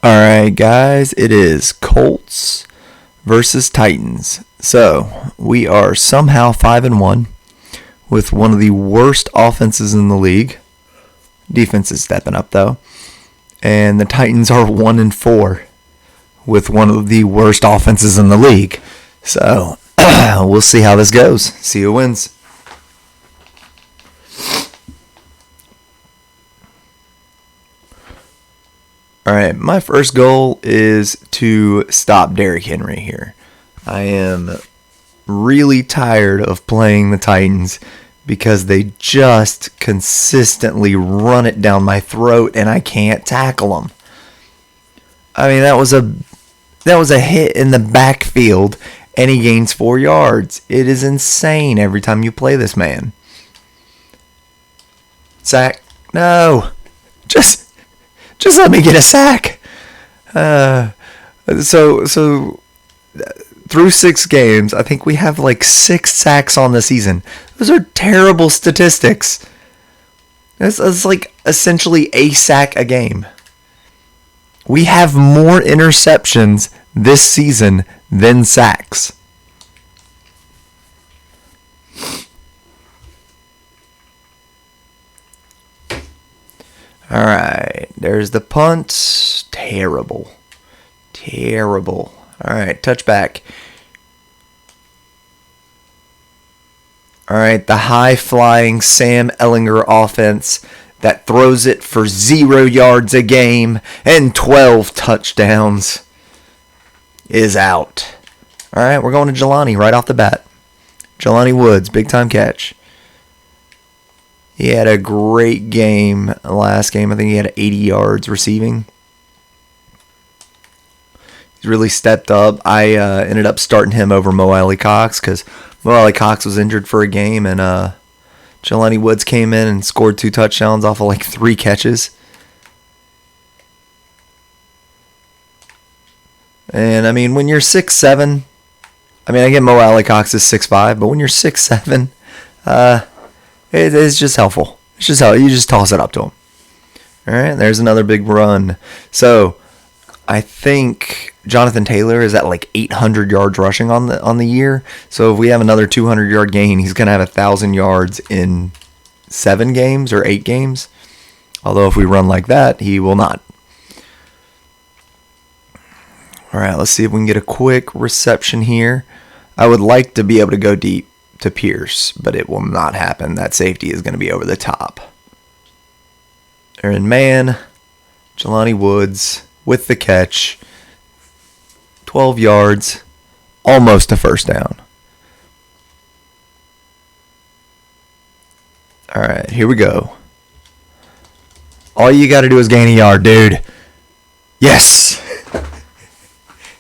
Alright, guys, it is Colts versus Titans. So, we are somehow 5-1 with one of the worst offenses in the league. Defense is stepping up, though. And the Titans are 1-4 with one of the worst offenses in the league. So, we'll see how this goes. See who wins. Alright, my first goal is to stop Derrick Henry here. I am really tired of playing the Titans because they just consistently run it down my throat and I can't tackle them. I mean, that was a hit in the backfield and he gains 4 yards. It is insane every time you play this man. Sack? No. Just let me get a sack. So through 6 games, I think we have like 6 sacks on the season. Those are terrible statistics. It's like essentially a sack a game. We have more interceptions this season than sacks. Alright, there's the punt. Terrible. Alright, touchback. Alright, the high-flying Sam Ehlinger offense that throws it for 0 yards a game and 12 touchdowns is out. Alright, we're going to Jelani right off the bat. Jelani Woods, big-time catch. He had a great game last game. I think he had 80 yards receiving. He's really stepped up. I ended up starting him over Mo Alley Cox because Mo Alley Cox was injured for a game, and Jelani Woods came in and scored 2 touchdowns off of like 3 catches. And I mean, when you're 6'7", I mean, I get Mo Alley Cox is 6'5", but when you're 6'7", it's just helpful. It's just how you just toss it up to him. All right, there's another big run. So I think Jonathan Taylor is at like 800 yards rushing on the year. So if we have another 200-yard gain, he's gonna have 1,000 yards in 7 games or 8 games. Although if we run like that, he will not. All right, let's see if we can get a quick reception here. I would like to be able to go deep to Pierce, but it will not happen. That safety is going to be over the top. They're in man. Jelani Woods with the catch. 12 yards. Almost a first down. Alright, here we go. All you got to do is gain a yard, dude. Yes!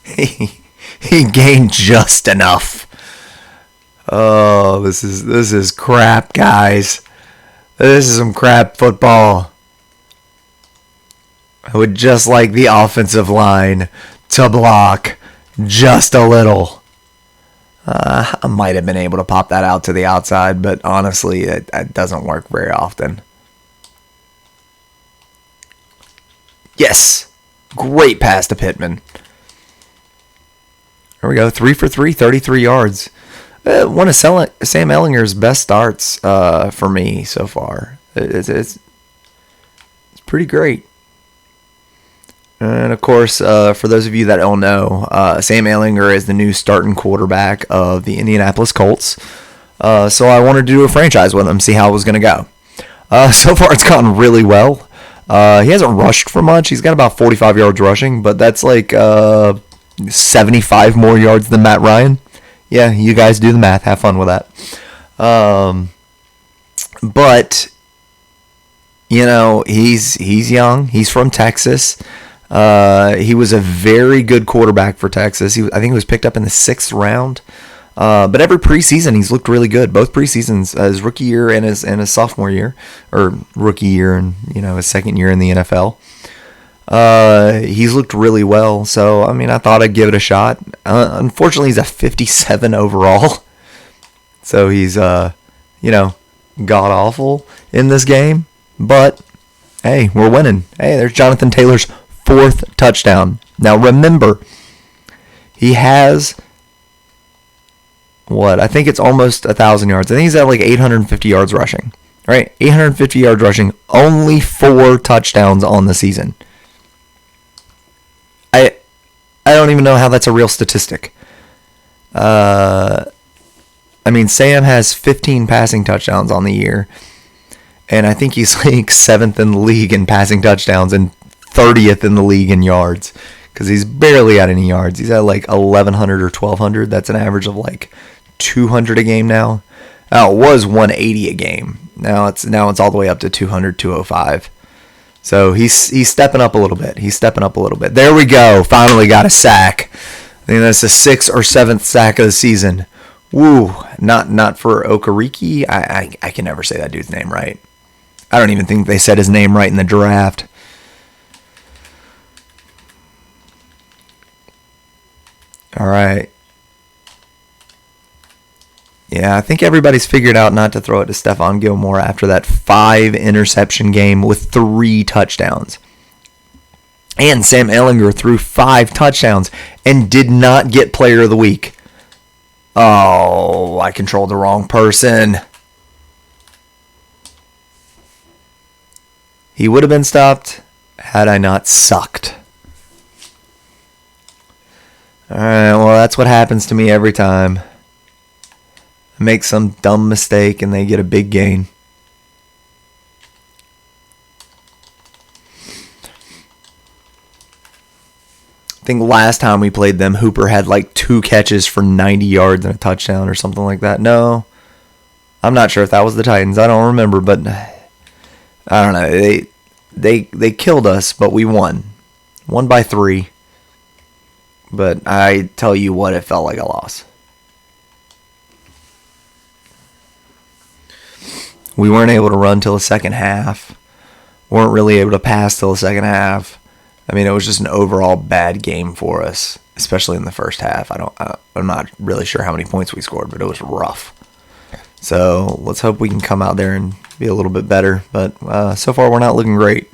He gained just enough. Oh, this is crap, guys. This is some crap football. I would just like the offensive line to block just a little. I might have been able to pop that out to the outside, but honestly, it doesn't work very often. Yes! Great pass to Pittman. There we go. 3 for 3, 33 yards. One of Sam Ehlinger's best starts for me so far. It's pretty great. And of course, for those of you that don't know, Sam Ehlinger is the new starting quarterback of the Indianapolis Colts. So I wanted to do a franchise with him, see how it was going to go. So far, it's gone really well. He hasn't rushed for much. He's got about 45 yards rushing, but that's like 75 more yards than Matt Ryan. Yeah, you guys do the math. Have fun with that. But you know, he's young. He's from Texas. He was a very good quarterback for Texas. I think he was picked up in the 6th round. But every preseason he's looked really good. Both preseasons, his rookie year and his sophomore year, or rookie year and his second year in the NFL. He's looked really well, so I mean, I thought I'd give it a shot. Unfortunately, he's a 57 overall, so he's god awful in this game. But hey, we're winning. Hey, there's Jonathan Taylor's 4th touchdown. Now remember, he has I think it's almost 1,000 yards. I think he's at like 850 yards rushing. Right? 850 yards rushing, only 4 touchdowns on the season. I don't even know how that's a real statistic. I mean, Sam has 15 passing touchdowns on the year, and I think he's like 7th in the league in passing touchdowns and 30th in the league in yards, because he's barely at any yards. He's at like 1,100 or 1,200. That's an average of like 200 a game now. Oh, it was 180 a game. Now it's all the way up to 200, 205. So he's stepping up a little bit. There we go. Finally got a sack. I think that's the 6th or 7th sack of the season. Woo. Not for Okereke. I can never say that dude's name right. I don't even think they said his name right in the draft. All right. Yeah, I think everybody's figured out not to throw it to Stephon Gilmore after that 5-interception game with 3 touchdowns. And Sam Ehlinger threw 5 touchdowns and did not get Player of the Week. Oh, I controlled the wrong person. He would have been stopped had I not sucked. Alright, well, that's what happens to me every time. I make some dumb mistake and they get a big gain. I think last time we played them, Hooper had like 2 catches for 90 yards and a touchdown or something like that. No, I'm not sure if that was the Titans. I don't remember, but I don't know. They killed us, but we won. Won by 3. But I tell you what, it felt like a loss. We weren't able to run till the second half. Weren't really able to pass till the second half. I mean, it was just an overall bad game for us, especially in the first half. I'm not really sure how many points we scored, but it was rough. So let's hope we can come out there and be a little bit better. But so far, we're not looking great.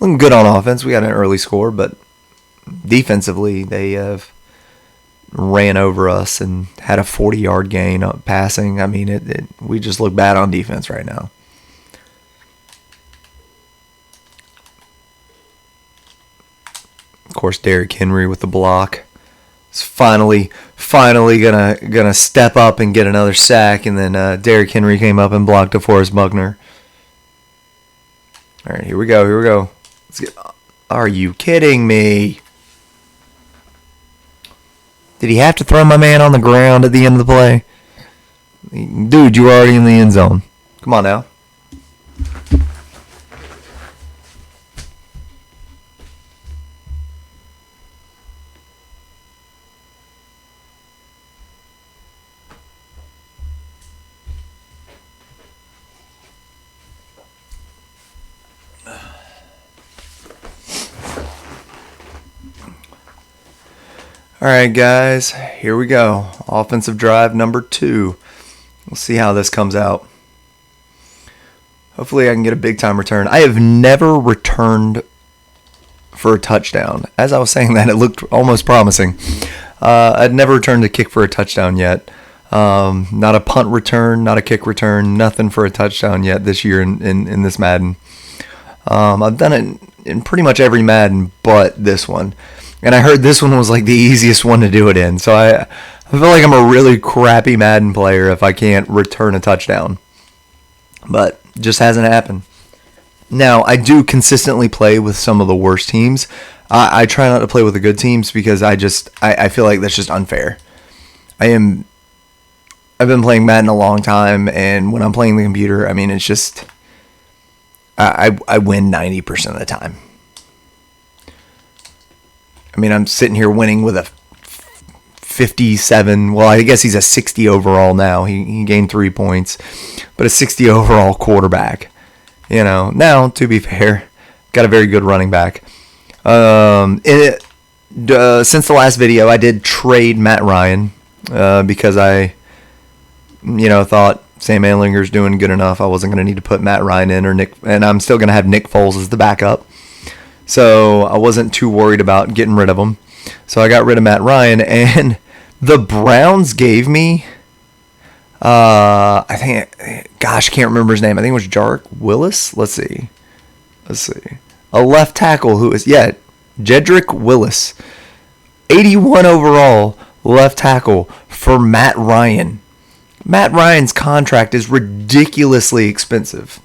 Looking good on offense. We got an early score, but defensively, they have ran over us and had a 40-yard gain up passing. I mean, we just look bad on defense right now. Of course, Derrick Henry with the block. Is finally gonna step up and get another sack, and then Derrick Henry came up and blocked DeForest Buckner. All right, here we go. Let's get. Are you kidding me? Did he have to throw my man on the ground at the end of the play? Dude, you were already in the end zone. Come on now. All right, guys, here we go. Offensive drive number 2. We'll see how this comes out. Hopefully I can get a big-time return. I have never returned for a touchdown. As I was saying that, it looked almost promising. I'd never returned a kick for a touchdown yet. Not a punt return, not a kick return, nothing for a touchdown yet this year in this Madden. I've done it in pretty much every Madden but this one. And I heard this one was like the easiest one to do it in. So I feel like I'm a really crappy Madden player if I can't return a touchdown. But it just hasn't happened. Now, I do consistently play with some of the worst teams. I try not to play with the good teams because I feel like that's just unfair. I've been playing Madden a long time, and when I'm playing the computer, I mean, it's just I win 90% of the time. I mean, I'm sitting here winning with a 57. Well, I guess he's a 60 overall now. He gained 3 points, but a 60 overall quarterback. You know, now, to be fair, got a very good running back. Since the last video, I did trade Matt Ryan because I, thought Sam Ehlinger's doing good enough. I wasn't going to need to put Matt Ryan in or Nick, and I'm still going to have Nick Foles as the backup. So I wasn't too worried about getting rid of him. So I got rid of Matt Ryan, and the Browns gave me, I think, gosh, I can't remember his name. I think it was Jarek Willis. Let's see. A left tackle who is, Jedrick Willis. 81 overall left tackle for Matt Ryan. Matt Ryan's contract is ridiculously expensive.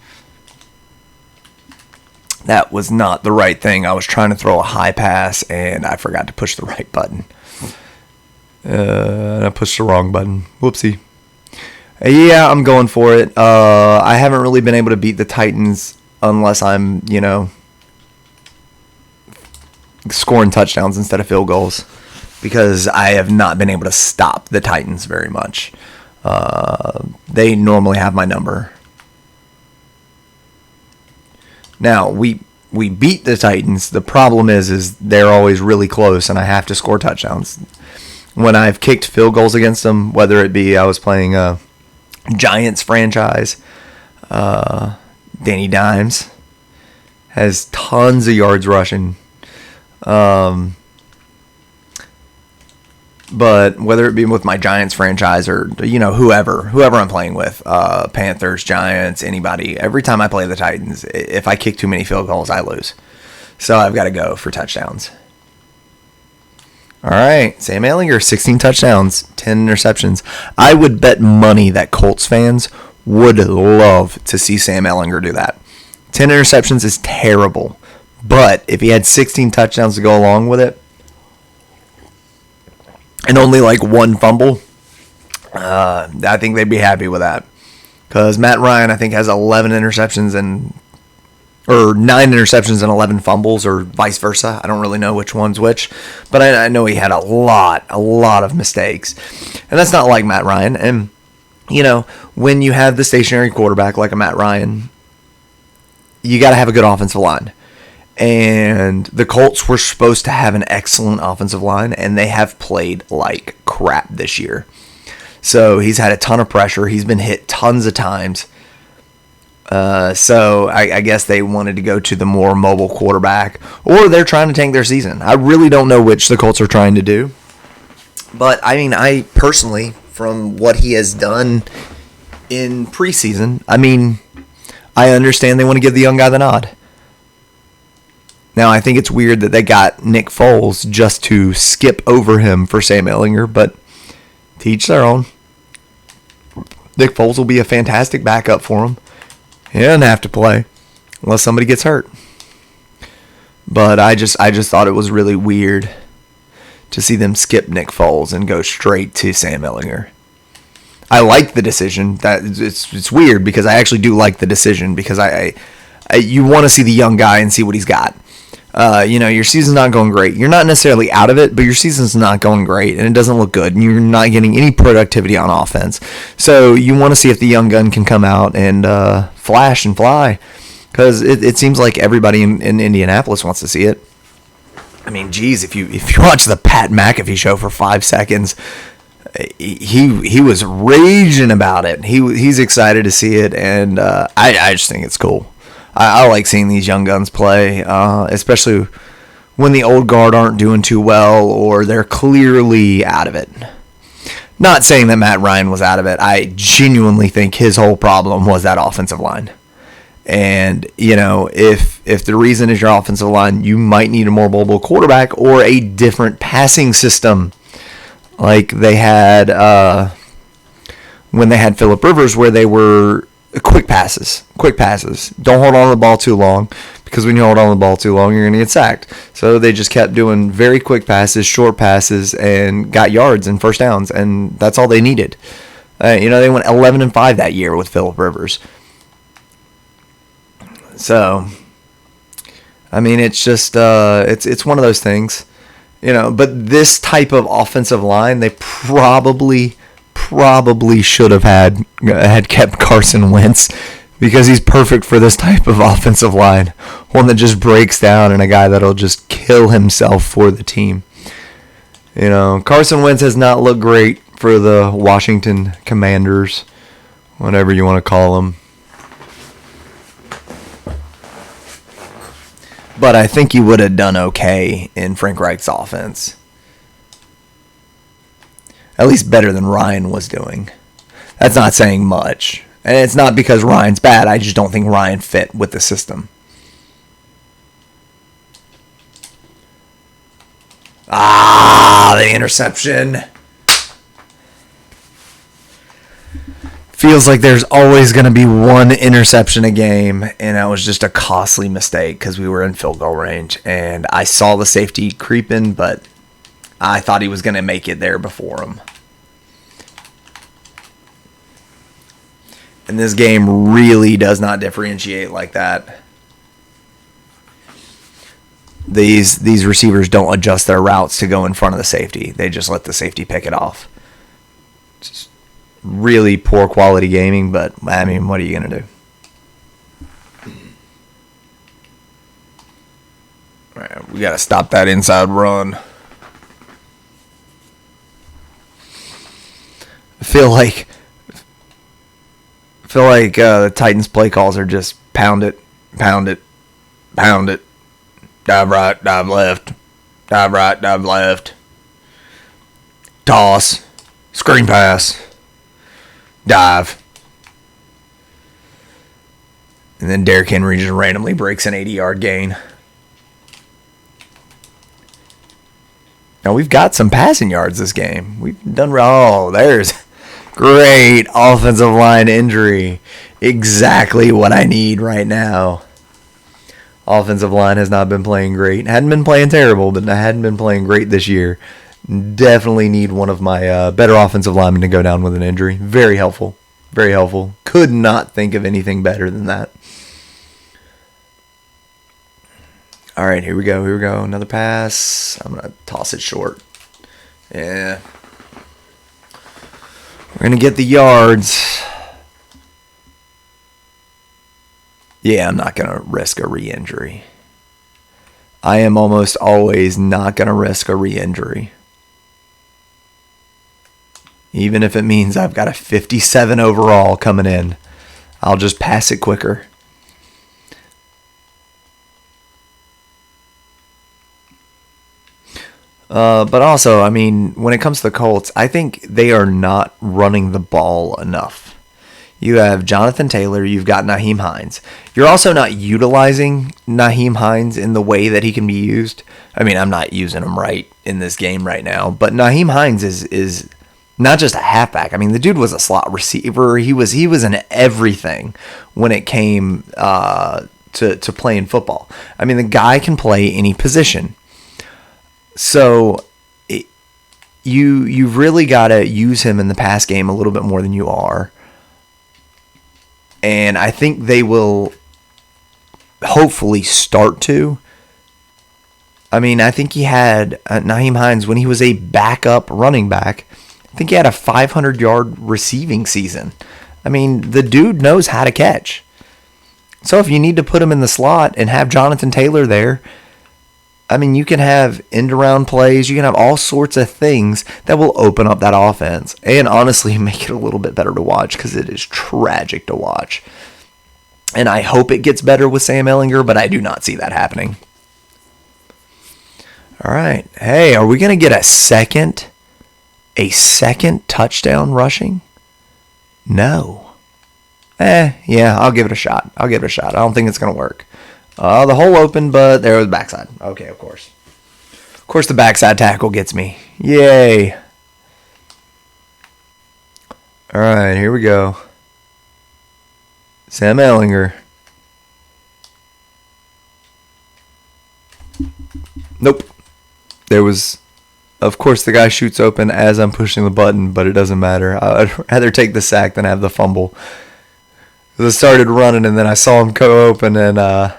That was not the right thing. I was trying to throw a high pass, and I forgot to push the right button. I pushed the wrong button. Whoopsie. Yeah, I'm going for it. I haven't really been able to beat the Titans unless I'm, scoring touchdowns instead of field goals, because I have not been able to stop the Titans very much. They normally have my number. Now, we beat the Titans. The problem is they're always really close, and I have to score touchdowns. When I've kicked field goals against them, whether it be I was playing a Giants franchise, Danny Dimes has tons of yards rushing. But whether it be with my Giants franchise or, whoever I'm playing with, Panthers, Giants, anybody, every time I play the Titans, if I kick too many field goals, I lose. So I've got to go for touchdowns. All right, Sam Ehlinger, 16 touchdowns, 10 interceptions. I would bet money that Colts fans would love to see Sam Ehlinger do that. 10 interceptions is terrible, but if he had 16 touchdowns to go along with it, and only like one fumble, I think they'd be happy with that. Because Matt Ryan, I think, has 11 interceptions or 9 interceptions and 11 fumbles, or vice versa. I don't really know which one's which, but I know he had a lot of mistakes, and that's not like Matt Ryan. And when you have the stationary quarterback like a Matt Ryan, you got to have a good offensive line. And the Colts were supposed to have an excellent offensive line, and they have played like crap this year. So he's had a ton of pressure. He's been hit tons of times. So I guess they wanted to go to the more mobile quarterback, or they're trying to tank their season. I really don't know which the Colts are trying to do. But, I personally, from what he has done in preseason, I understand they want to give the young guy the nod. Now, I think it's weird that they got Nick Foles just to skip over him for Sam Ehlinger, but to each their own. Nick Foles will be a fantastic backup for him. He doesn't have to play unless somebody gets hurt. But I just thought it was really weird to see them skip Nick Foles and go straight to Sam Ehlinger. I like the decision. That it's weird because I actually do like the decision, because you want to see the young guy and see what he's got. Your season's not going great. You're not necessarily out of it, but your season's not going great, and it doesn't look good, and you're not getting any productivity on offense. So you want to see if the young gun can come out and flash and fly, because it seems like everybody in Indianapolis wants to see it. If you watch the Pat McAfee show for 5 seconds, he was raging about it. He's excited to see it, and I just think it's cool. I like seeing these young guns play, especially when the old guard aren't doing too well or they're clearly out of it. Not saying that Matt Ryan was out of it. I genuinely think his whole problem was that offensive line. And, if the reason is your offensive line, you might need a more mobile quarterback or a different passing system. Like they had when they had Phillip Rivers, where they were quick passes. Don't hold on to the ball too long, because when you hold on to the ball too long, you're going to get sacked. So they just kept doing very quick passes, short passes, and got yards and first downs, and that's all they needed. They went 11-5 that year with Phillip Rivers. So, it's just it's one of those things, But this type of offensive line, they probably should have had kept Carson Wentz, because he's perfect for this type of offensive line. One that just breaks down, and a guy that'll just kill himself for the team. Carson Wentz has not looked great for the Washington Commanders, whatever you want to call them. But I think he would have done okay in Frank Reich's offense. At least better than Ryan was doing. That's not saying much. And it's not because Ryan's bad. I just don't think Ryan fit with the system. The interception. Feels like there's always going to be one interception a game, and that was just a costly mistake because we were in field goal range. And I saw the safety creeping, but I thought he was going to make it there before him. And this game really does not differentiate like that. These receivers don't adjust their routes to go in front of the safety. They just let the safety pick it off. Just really poor quality gaming, but I mean, what are you going to do? All right, we got to stop that inside run. I feel like the Titans play calls are just pound it, pound it, pound it, dive right, dive left, dive right, dive left, toss, screen pass, dive. And then Derrick Henry just randomly breaks an 80-yard gain. Now, we've got some passing yards this game. We've done... Oh, there's... Great offensive line injury. Exactly what I need right now. Offensive line has not been playing great. Hadn't been playing terrible, but hadn't been playing great this year. Definitely need one of my better offensive linemen to go down with an injury. Very helpful. Very helpful. Could not think of anything better than that. All right, here we go. Here we go. Another pass. I'm going to toss it short. Yeah. We're going to get the yards. Yeah, I'm not going to risk a re-injury. I am almost always not going to risk a re-injury. Even if it means I've got a 57 overall coming in. I'll just pass it quicker. But also, I mean, when it comes to the Colts, I think they are not running the ball enough. You have Jonathan Taylor, you've got Nyheim Hines. You're also not utilizing Nyheim Hines in the way that he can be used. I mean, I'm not using him right in this game right now, but Nyheim Hines is not just a halfback. I mean, the dude was a slot receiver. He was in everything when it came to playing football. I mean, the guy can play any position. So you've really got to use him in the pass game a little bit more than you are. And I think they will hopefully start to. I mean, I think he had Nyheim Hines when he was a backup running back. I think he had a 500-yard receiving season. I mean, the dude knows how to catch. So if you need to put him in the slot and have Jonathan Taylor there, I mean, you can have end-around plays. You can have all sorts of things that will open up that offense and honestly make it a little bit better to watch because it is tragic to watch. And I hope it gets better with Sam Ehlinger, but I do not see that happening. All right. Hey, are we going to get a second touchdown rushing? No. Yeah, I'll give it a shot. I don't think it's going to work. The hole open, but there was backside. Okay, of course. Of course the backside tackle gets me. Yay. All right, here we go. Sam Ehlinger. Nope. There was... Of course, the guy shoots open as I'm pushing the button, but it doesn't matter. I'd rather take the sack than have the fumble. I started running, and then I saw him go open, and...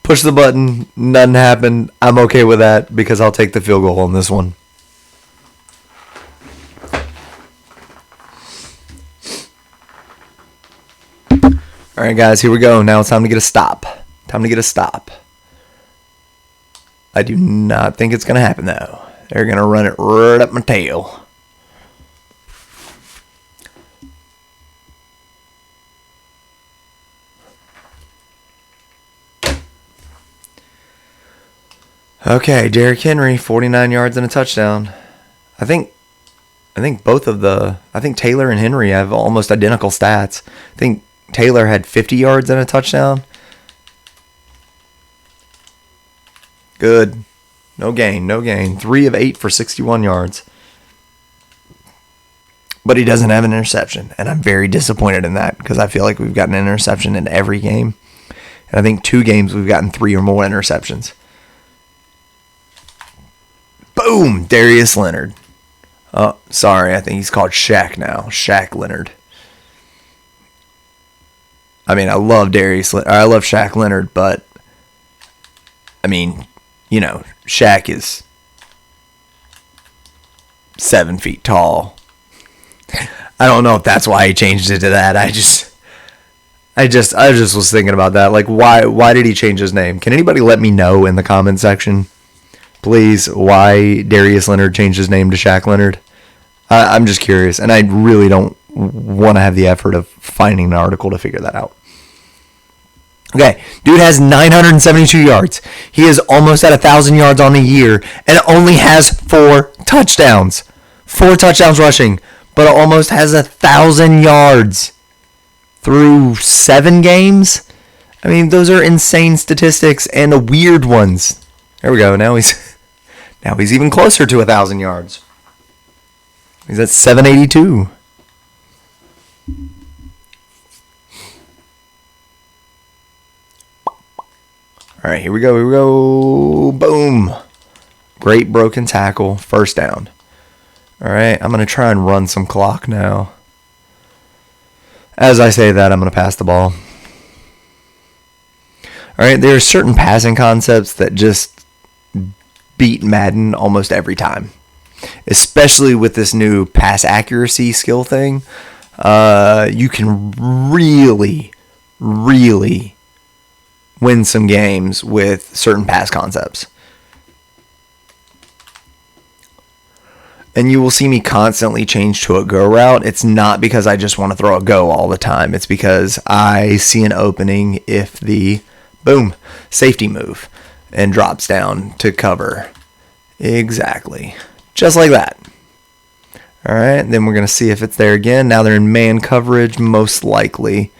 push the button, nothing happened. I'm okay with that because I'll take the field goal on this one. All right, guys, here we go. Now it's time to get a stop. I do not think it's going to happen, though. They're going to run it right up my tail. Okay, Derrick Henry, 49 yards and a touchdown. I think Taylor and Henry have almost identical stats. I think Taylor had 50 yards and a touchdown. Good. No gain. 3 of 8 for 61 yards. But he doesn't have an interception, and I'm very disappointed in that because I feel like we've gotten an interception in every game. And I think 2 games we've gotten 3 or more interceptions. Boom! Darius Leonard. Oh, sorry. I think he's called Shaq now. Shaq Leonard. I mean, I love Shaq Leonard, but I mean, Shaq is 7 feet tall. I don't know if that's why he changed it to that. I just was thinking about that. Like, why did he change his name? Can anybody let me know in the comment section, please, why Darius Leonard changed his name to Shaq Leonard? I'm just curious, and I really don't want to have the effort of finding an article to figure that out. Okay, dude has 972 yards. He is almost at 1,000 yards on the year and only has 4 touchdowns. 4 touchdowns rushing, but almost has 1,000 yards through 7 games. I mean, those are insane statistics and weird ones. There we go. Now he's even closer to 1,000 yards. He's at 782. All right, here we go. Boom. Great broken tackle. First down. All right, I'm going to try and run some clock now. As I say that, I'm going to pass the ball. All right, there are certain passing concepts that just beat Madden almost every time. Especially with this new pass accuracy skill thing. You can really win some games with certain pass concepts. And you will see me constantly change to a go route. It's not because I just want to throw a go all the time. It's because I see an opening if the, boom, safety move and drops down to cover. Exactly. Just like that. All right, then we're going to see if it's there again. Now they're in man coverage, most likely.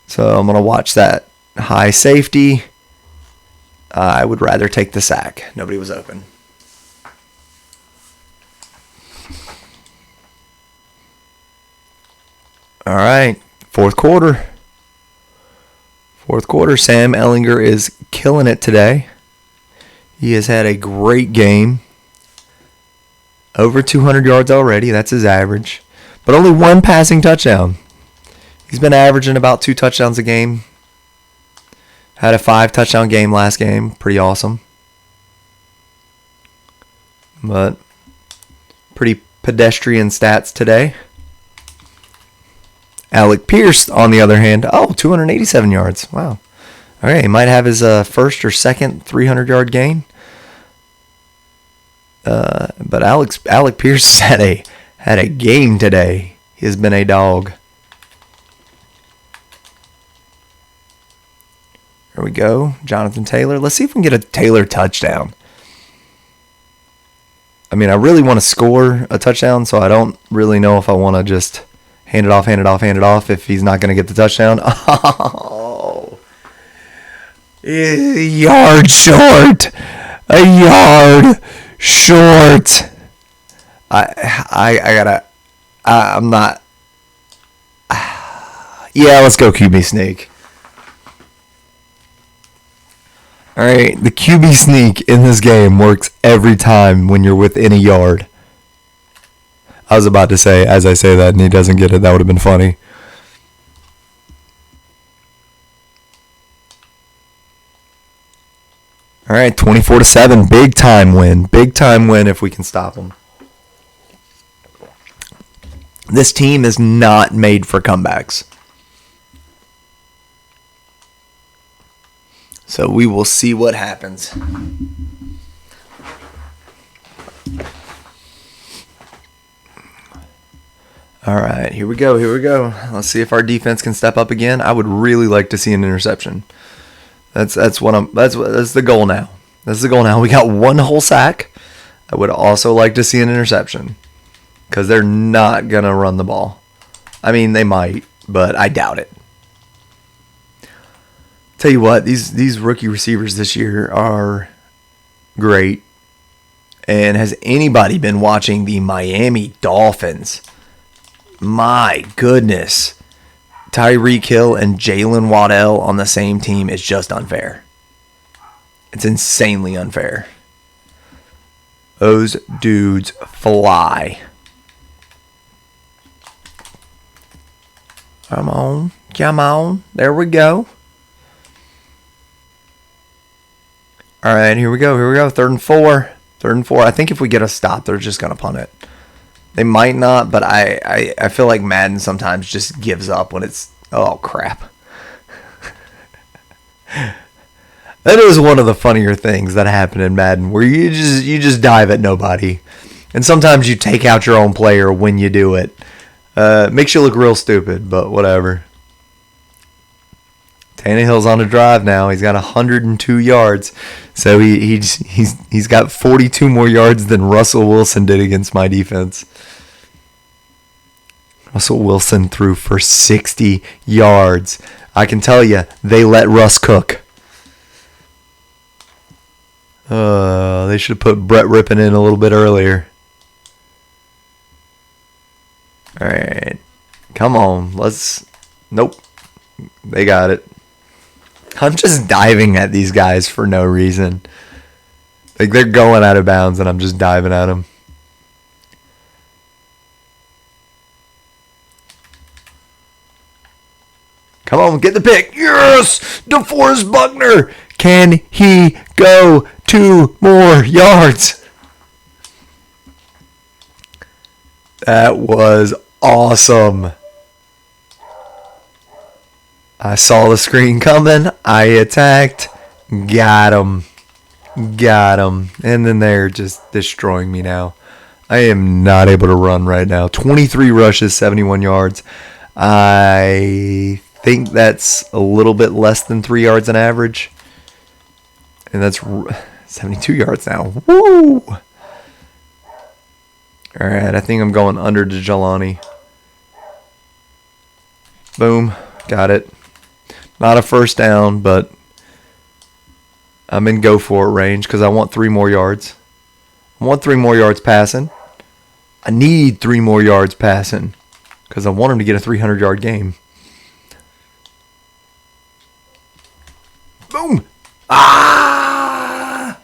So I'm going to watch that high safety. I would rather take the sack. Nobody was open. All right, fourth quarter. Sam Ehlinger is killing it today. He has had a great game. Over 200 yards already. That's his average. But only 1 passing touchdown. He's been averaging about 2 touchdowns a game. Had a 5-touchdown game last game. Pretty awesome. But pretty pedestrian stats today. Alec Pierce, on the other hand, 287 yards. Wow. All right, he might have his first or second 300-yard gain. But Alec Pierce had a game today. He has been a dog. There we go. Jonathan Taylor. Let's see if we can get a Taylor touchdown. I mean, I really want to score a touchdown, so I don't really know if I want to just hand it off if he's not going to get the touchdown. Oh. A yard short. I'm not. Yeah, let's go QB sneak. All right, the QB sneak in this game works every time when you're within a yard. I was about to say, as I say that, and he doesn't get it, that would have been funny. All right, 24-7, big time win. Big time win if we can stop them. This team is not made for comebacks. So we will see what happens. All right, here we go. Let's see if our defense can step up again. I would really like to see an interception. That's the goal now. This is the goal now. We got one whole sack. I would also like to see an interception because they're not going to run the ball. I mean, they might, but I doubt it. Tell you what, these rookie receivers this year are great. And has anybody been watching the Miami Dolphins? My goodness. Tyreek Hill and Jalen Waddell on the same team is just unfair. It's insanely unfair. Those dudes fly. Come on. Come on. There we go. All right, here we go. Here we go. 3rd and 4. 3rd and 4. I think if we get a stop, they're just going to punt it. They might not, but I feel like Madden sometimes just gives up when it's... Oh, crap. That is one of the funnier things that happen in Madden, where you just dive at nobody. And sometimes you take out your own player when you do it. Makes you look real stupid, but whatever. Tannehill's on a drive now. He's got 102 yards. So he's got 42 more yards than Russell Wilson did against my defense. Russell Wilson threw for 60 yards. I can tell you, they let Russ cook. They should have put Brett Rippon in a little bit earlier. All right. Come on. Nope. They got it. I'm just diving at these guys for no reason. Like, they're going out of bounds, and I'm just diving at them. Come on, get the pick. Yes! DeForest Buckner. Can he go 2 more yards? That was awesome. I saw the screen coming. I attacked. Got him. Got him. And then they're just destroying me now. I am not able to run right now. 23 rushes, 71 yards. I think that's a little bit less than 3 yards on average. And that's 72 yards now. Woo! All right, I think I'm going under to Jelani. Boom. Got it. Not a first down, but I'm in go for it range because I want 3 more yards. I want 3 more yards passing. I need 3 more yards passing because I want him to get a 300-yard game. Boom! Ah!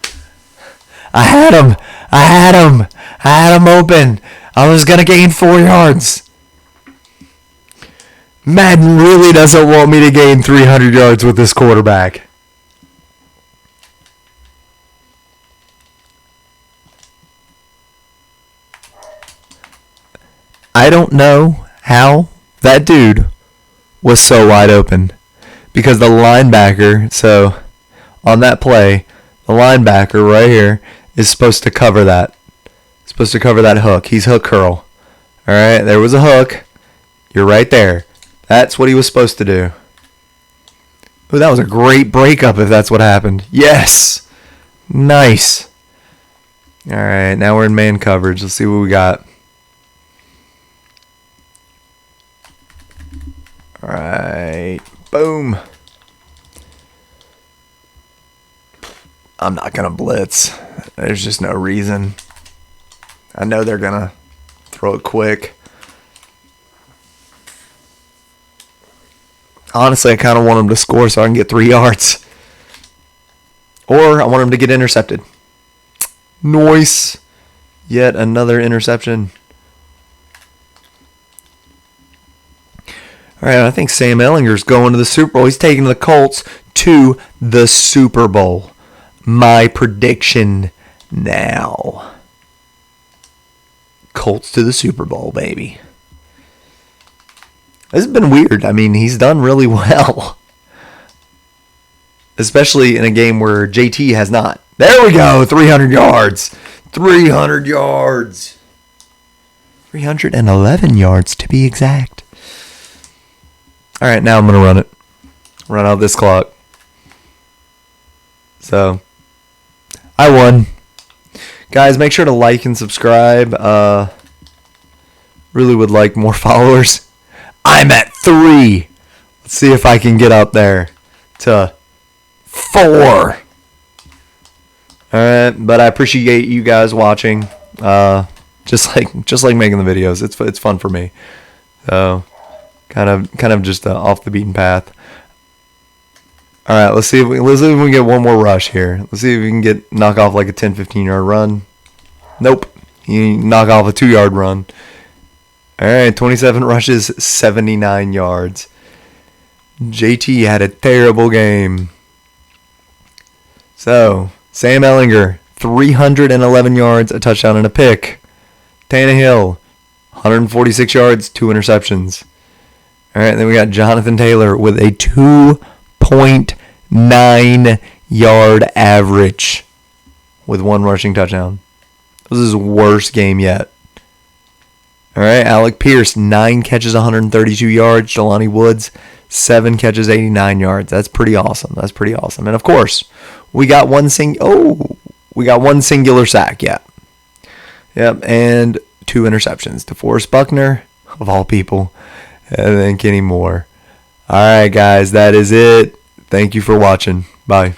I had him. I had him. I had him open. I was going to gain 4 yards. Madden really doesn't want me to gain 300 yards with this quarterback. I don't know how that dude was so wide open. Because the linebacker, so on that play, the linebacker right here is supposed to cover that. Supposed to cover that hook. He's hook curl. Alright, there was a hook. You're right there. That's what he was supposed to do. Oh, that was a great breakup if that's what happened. Yes! Nice. Alright, now we're in man coverage. Let's see what we got. Alright. Boom. I'm not going to blitz. There's just no reason. I know they're going to throw it quick. Honestly, I kind of want him to score so I can get 3 yards. Or I want him to get intercepted. Nice. Yet another interception. All right, I think Sam Ehlinger's going to the Super Bowl. He's taking the Colts to the Super Bowl. My prediction now. Colts to the Super Bowl, baby. This has been weird. I mean, he's done really well. Especially in a game where JT has not. There we go. 300 yards. 300 yards. 311 yards to be exact. All right, now I'm going to run it. Run out this clock. So, I won. Guys, make sure to like and subscribe. Really would like more followers. I'm at 3. Let's see if I can get up there to 4. Alright, but I appreciate you guys watching. Just like making the videos. It's fun for me. So kind of just off the beaten path. All right, let's see if we can get one more rush here. Let's see if we can knock off like a 10-15 yard run. Nope. You knock off a 2-yard run. All right, 27 rushes, 79 yards. JT had a terrible game. So, Sam Ehlinger, 311 yards, a touchdown and a pick. Tannehill, 146 yards, 2 interceptions. All right, then we got Jonathan Taylor with a 2.9 yard average with 1 rushing touchdown. This is his worst game yet. All right, Alec Pierce, 9 catches, 132 yards. Jelani Woods, 7 catches, 89 yards. That's pretty awesome. And of course, we got one singular sack. Yep, and 2 interceptions. DeForest Buckner, of all people, and then Kenny Moore. All right, guys, that is it. Thank you for watching. Bye.